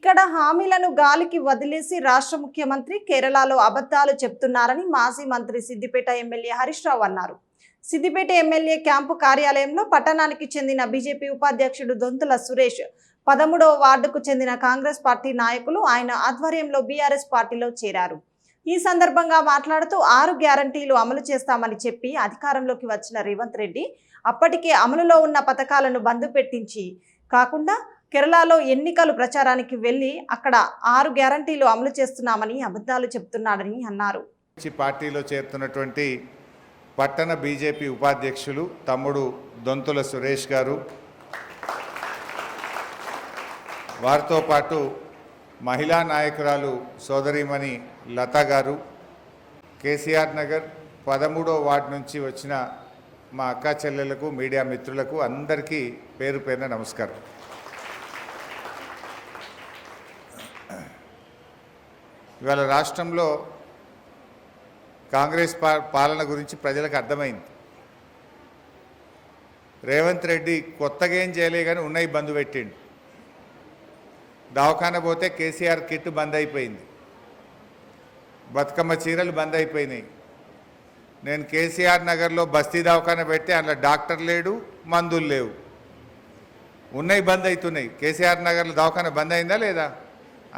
ఇక్కడ హామీలను గాలికి వదిలేసి రాష్ట్ర ముఖ్యమంత్రి కేరళలో అబద్ధాలు చెప్తున్నారని మాజీ మంత్రి సిద్దిపేట ఎమ్మెల్యే హరీష్ రావు అన్నారు. సిద్దిపేట ఎమ్మెల్యే క్యాంపు కార్యాలయంలో పట్టణానికి చెందిన బీజేపీ ఉపాధ్యక్షుడు దొంతుల సురేష్ 13వ వార్డుకు చెందిన కాంగ్రెస్ పార్టీ నాయకులు ఆయన ఆధ్వర్యంలో బీఆర్ఎస్ పార్టీలో చేరారు. ఈ సందర్భంగా మాట్లాడుతూ 6 గ్యారంటీలు అమలు చేస్తామని చెప్పి అధికారంలోకి వచ్చిన రేవంత్ రెడ్డి అప్పటికే అమలులో ఉన్న పథకాలను బంద్ పెట్టించి కాకుండా కేరళలో ఎన్నికలు ప్రచారానికి వెళ్లి అక్కడ 6 గ్యారంటీలు అమలు చేస్తున్నామని అబద్ధాలు చెప్తున్నాడని అన్నారు. పార్టీలో చేరుతున్నటువంటి పట్టణ బీజేపీ ఉపాధ్యక్షులు తమ్ముడు దొంతుల సురేష్ గారు, వారితో పాటు మహిళా నాయకురాలు సోదరిమణి లత గారు, కేసీఆర్ నగర్ 13వ వార్డు నుంచి వచ్చిన మా అక్క చెల్లెలకు, మీడియా మిత్రులకు అందరికీ పేరు పేరున నమస్కారం. ఇవాళ రాష్ట్రంలో కాంగ్రెస్ పాలన గురించి ప్రజలకు అర్థమైంది. రేవంత్ రెడ్డి కొత్తగా ఏం చేయలే కానీ ఉన్నాయి బంద్ పెట్టిండు. దవాఖాన పోతే కేసీఆర్ కిట్ బంద్ అయిపోయింది, బతుకమ్మ చీరలు బంద్ అయిపోయినాయి. నేను కేసీఆర్ నగర్లో బస్తీ దవాఖాన పెట్టి అందులో డాక్టర్ లేడు, మందులు లేవు, ఉన్నాయి బంద్ అవుతున్నాయి. కేసీఆర్ నగర్లో దవాఖాన బంద్ అయిందా లేదా?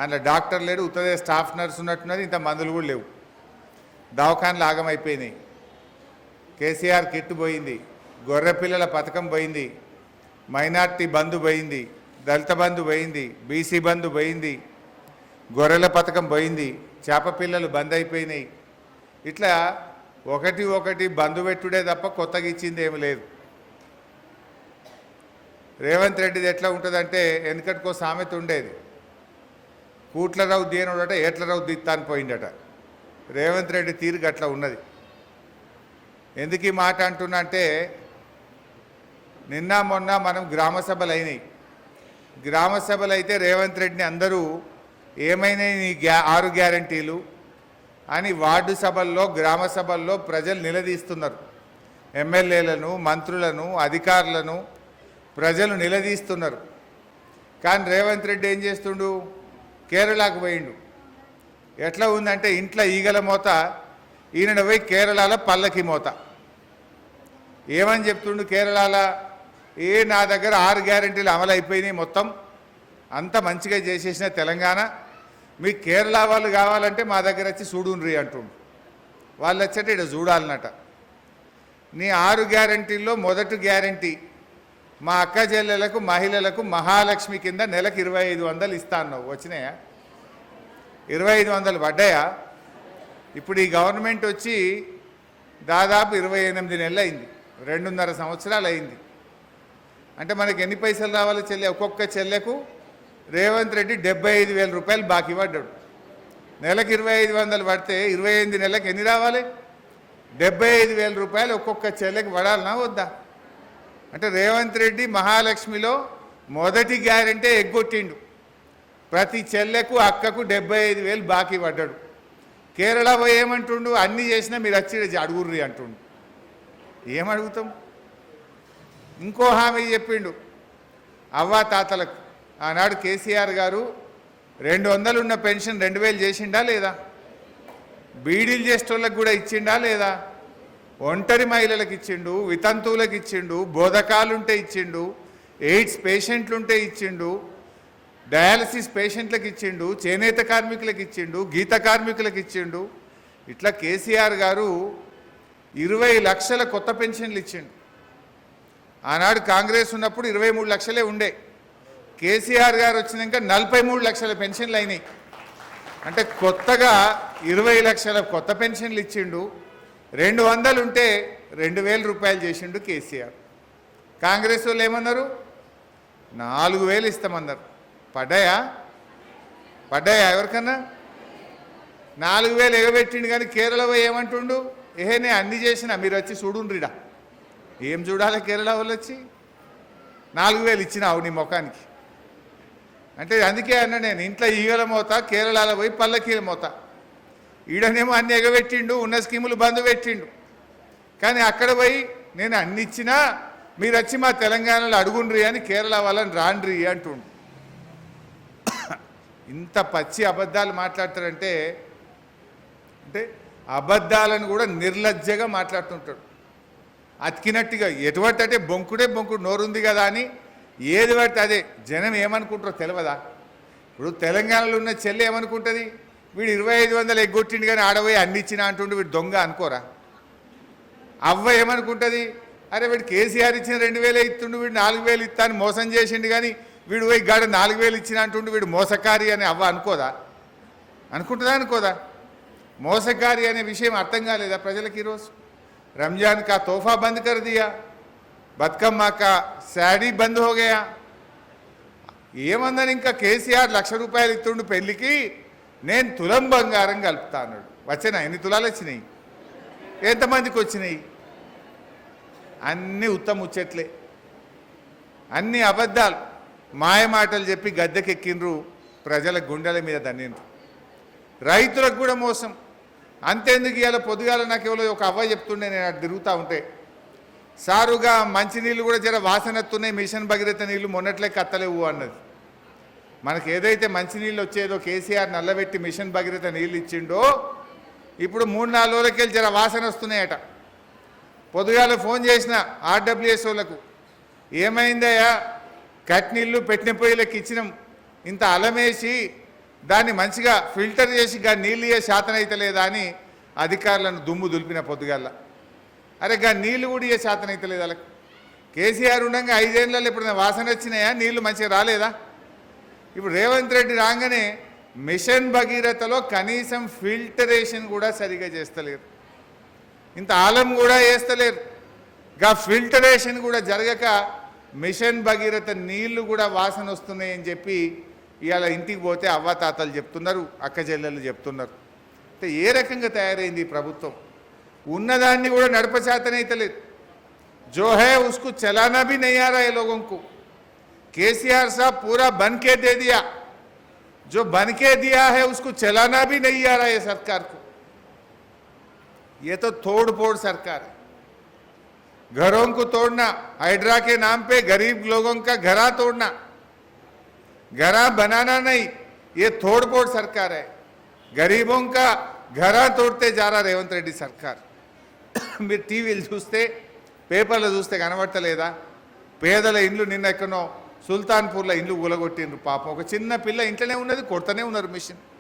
అందులో డాక్టర్ లేడు, ఉత్తరే స్టాఫ్ నర్స్ ఉన్నట్టున్నది, ఇంత మందులు కూడా లేవు. దవాఖానలు ఆగమైపోయినాయి. కేసీఆర్ కిట్ పోయింది, గొర్రె పిల్లల పథకం పోయింది, మైనార్టీ బంధు పోయింది, దళిత బంధు పోయింది, బీసీ బంధు పోయింది, గొర్రెల పథకం పోయింది, చేప పిల్లలు బంద్ అయిపోయినాయి. ఇట్లా ఒకటి బంధు పెట్టుడే తప్ప కొత్తగా ఇచ్చింది ఏమి లేదు. రేవంత్ రెడ్డిది ఎట్లా ఉంటుందంటే వెనుకటికో సామెత ఉండేది, కూట్లరావు దేనుడట ఏట్లరావు దిత్తాని పోయిందట. రేవంత్ రెడ్డి తీరుగా అట్లా ఉన్నది. ఎందుకు ఈ మాట అంటున్నా అంటే, నిన్న మొన్న మనం గ్రామ సభలు అయినాయి. గ్రామ సభలు అయితే రేవంత్ రెడ్డిని అందరూ ఏమైనా నీ 6 గ్యారంటీలు అని వార్డు సభల్లో, గ్రామ సభల్లో ప్రజలు నిలదీస్తున్నారు. ఎమ్మెల్యేలను, మంత్రులను, అధికారులను ప్రజలు నిలదీస్తున్నారు. కానీ రేవంత్ రెడ్డి ఏం చేస్తుండు? కేరళకు పోయిండు. ఎట్లా ఉందంటే ఇంట్లో ఈగల మోత, ఈయన పోయి కేరళలో పల్లకి మోత. ఏమని చెప్తుండు కేరళలో? నా దగ్గర 6 గ్యారంటీలు అమలు అయిపోయినాయి, మొత్తం అంతా మంచిగా చేసేసిన తెలంగాణ, మీకు కేరళ వాళ్ళు కావాలంటే మా దగ్గర వచ్చి చూడుండ్రి అంటుండు. వాళ్ళు వచ్చేట ఇక్కడ చూడాలన్నట. నీ 6 గ్యారంటీల్లో మొదటి గ్యారంటీ మా అక్క చెల్లెలకు, మహిళలకు మహాలక్ష్మి కింద నెలకు 2500 ఇస్తా అన్నావు. వచ్చినాయా? 2500 పడ్డాయా? ఇప్పుడు ఈ గవర్నమెంట్ వచ్చి దాదాపు 28 నెలలు అయింది, 2.5 సంవత్సరాలు అయింది. అంటే మనకి ఎన్ని పైసలు రావాలి చెల్లె? ఒక్కొక్క చెల్లెకు రేవంత్ రెడ్డి 75,000 రూపాయలు బాకీ పడ్డాడు. నెలకు 2500 పడితే 28 నెలలకు ఎన్ని రావాలి? 75,000 రూపాయలు ఒక్కొక్క చెల్లెకి పడాలనా వద్దా? అంటే రేవంత్ రెడ్డి మహాలక్ష్మిలో మొదటి గ్యారంటీ ఎగ్గొట్టిండు. ప్రతి చెల్లెకు, అక్కకు 75,000 బాకీ పడ్డాడు. కేరళ పోయి ఏమంటుండు? అన్నీ చేసినా మీరు వచ్చి అడుగుర్రి అంటుండు. ఏమడుగుతాం? ఇంకో హామీ చెప్పిండు అవ్వా తాతలకు. ఆనాడు కేసీఆర్ గారు 200 ఉన్న పెన్షన్ 2000 చేసిండా లేదా? బీడీలు చేసేటోళ్ళకి కూడా ఇచ్చిండా లేదా? ఒంటరి మహిళలకు ఇచ్చిండు, వితంతువులకు ఇచ్చిండు, బోధకాలుంటే ఇచ్చిండు, ఎయిడ్స్ పేషెంట్లుంటే ఇచ్చిండు, డయాలసిస్ పేషెంట్లకు ఇచ్చిండు, చేనేత కార్మికులకు ఇచ్చిండు, గీత కార్మికులకు ఇచ్చిండు. ఇట్లా కేసీఆర్ గారు 20 లక్షల కొత్త పెన్షన్లు ఇచ్చిండు. ఆనాడు కాంగ్రెస్ ఉన్నప్పుడు 23 లక్షలే ఉండే. కేసీఆర్ గారు వచ్చినాక 43 లక్షల పెన్షన్లు అయినాయి. అంటే కొత్తగా 20 లక్షల కొత్త పెన్షన్లు ఇచ్చిండు. 200 ఉంటే 2000 రూపాయలు చేసిండు కేసీఆర్. కాంగ్రెస్ వాళ్ళు ఏమన్నారు? 4000 ఇస్తామన్నారు. పడ్డాయా? ఎవరికన్నా? 4000 ఎగబెట్టిండు. కానీ కేరళ ఏమంటుండు? నేను అన్ని చేసినా మీరు వచ్చి చూడుండ్రిడా. ఏం చూడాలి కేరళ వాళ్ళు వచ్చి? 4000 ఇచ్చినావు నీ ముఖానికి. అంటే అందుకే అన్నా నేను, ఇంట్లో ఈగల మోత, కేరళలో పోయి పల్లకీల మోత. ఈడనేమో అన్ని ఎగబెట్టిండు, ఉన్న స్కీములు బంద్ పెట్టిండు. కానీ అక్కడ పోయి నేను అన్ని ఇచ్చినా మీరు వచ్చి మా తెలంగాణలో అడుగుండ్రి అని కేరళ వాళ్ళని రాండ్రి అంటుండు. ఇంత పచ్చి అబద్ధాలు మాట్లాడతారంటే అంటే అబద్ధాలను కూడా నిర్లజ్జగా మాట్లాడుతుంటాడు. అతికినట్టుగా ఎటువంటి అంటే బొంకుడే బొంకుడు నోరుంది కదా అని ఏది పడితే అదే. జనం ఏమనుకుంటారో తెలియదా? ఇప్పుడు తెలంగాణలో ఉన్న చెల్లి ఏమనుకుంటుంది? వీడు 2500 ఎగ్గొట్టిండు కానీ ఆడపోయి అన్ని ఇచ్చినా అంటుండే వీడు దొంగ అనుకోరా? అవ్వ ఏమనుకుంటుంది? అరే వీడు కేసీఆర్ ఇచ్చిన 2000 ఇస్తుండు, వీడు 4000 ఇస్తాను మోసం చేసిండు కానీ వీడు పోయి గాడ 4000 ఇచ్చిన అంటుండు వీడు మోసకారి అని అవ్వ అనుకోదా? అనుకుంటుందా? అనుకోదా? మోసకారి అనే విషయం అర్థం కాలేదా ప్రజలకు? ఈరోజు రంజాన్ కా తోఫా బంద్ కర్ దియా, బతుకమ్మ కా శాడీ బంద్ హో గయా. ఏమందని ఇంకా కేసీఆర్ 1,00,000 రూపాయలు ఇస్తుండు పెళ్లికి, నేను తులం బంగారం కలుపుతా అన్నాడు. వచ్చినా? ఎన్ని తులాలు వచ్చినాయి? ఎంతమందికి వచ్చినాయి? అన్నీ ఉత్తమ ముచ్చట్లే, అన్ని అబద్ధాలు, మాయమాటలు చెప్పి గద్దెకెక్కిండ్రు, ప్రజల గుండెల మీద దన్నిండ్రు. రైతులకు కూడా మోసం. అంతేందుకు ఇవాళ పొద్దుగాల నాకు ఎవరో ఒక అవ్వ చెప్తుండే, నేను అటు తిరుగుతూ ఉంటే, సారుగా మంచినీళ్ళు కూడా జర వాసనత్తున్నాయి, మిషన్ భగీరథ నీళ్ళు మొన్నట్లే కత్తలేవు అన్నది. మనకు ఏదైతే మంచినీళ్ళు వచ్చేదో కేసీఆర్ నల్లబెట్టి మిషన్ భగీరథ నీళ్ళు ఇచ్చిండో, ఇప్పుడు 3-4 రోజులకి వెళ్ళి జర వాసన వస్తున్నాయట. పొద్దుగాల ఫోన్ చేసిన ఆర్డబ్ల్యూఎస్ వాళ్ళకు, ఏమైందయ్యా కట్నీళ్ళు పెట్టిన పొయ్యిలకి ఇచ్చినాం, ఇంత అలమేసి దాన్ని మంచిగా ఫిల్టర్ చేసి గా నీళ్ళు ఇయ్యే శాతం అయితే లేదా అని అధికారులను దుమ్ము దులిపిన పొద్దుగాల. అరే గా నీళ్ళు కూడా ఇయ్యే శాతం అయితే లేదు వాళ్ళకి. కేసీఆర్ ఉండగా 5 ఏళ్ళలో ఇప్పుడు వాసన వచ్చినాయా? నీళ్లు మంచిగా రాలేదా? ఇప్పుడు రేవంత్ రెడ్డి రాగానే మిషన్ భగీరథలో కనీసం ఫిల్టరేషన్ కూడా సరిగా చేస్తలేరు, ఇంత ఆలం కూడా వేస్తలేరు. గా ఫిల్టరేషన్ కూడా జరగక మిషన్ భగీరథ నీళ్లు కూడా వాసన వస్తున్నాయని చెప్పి ఇవాళ ఇంటికి పోతే అవ్వాతాతలు చెప్తున్నారు, అక్క చెల్లెళ్ళు చెప్తున్నారు. అంటే ఏ రకంగా తయారైంది ఈ ప్రభుత్వం? ఉన్నదాన్ని కూడా నడపచేతనైతలేదు. जो है उसको चलाना भी नहीं आ रहा है लोगों को. केसीआर साहब पूरा बन के दे दिया, जो बन के दिया है उसको चलाना भी नहीं आ रहा है सरकार को. ये तो तोड़ फोड़ सरकार है. घरों को तोड़ना, हाइड्रा के नाम पे गरीब लोगों का घरा तोड़ना, घरा बनाना नहीं, ये तोड़ फोड़ सरकार है. गरीबों का घरा तोड़ते जा रहा रेवंत रेड्डी सरकार. మీరు టీవీలు చూస్తే పేపర్లు చూస్తే కనబడతలేదా? పేదల ఇండ్లు నిన్న ఎక్కడో సుల్తాన్పూర్లో ఇండ్లు కూలగొట్టిండ్రు. పాపం ఒక చిన్న పిల్ల ఇంట్లోనే ఉన్నది, కొడుతూనే ఉన్నారు మిషన్.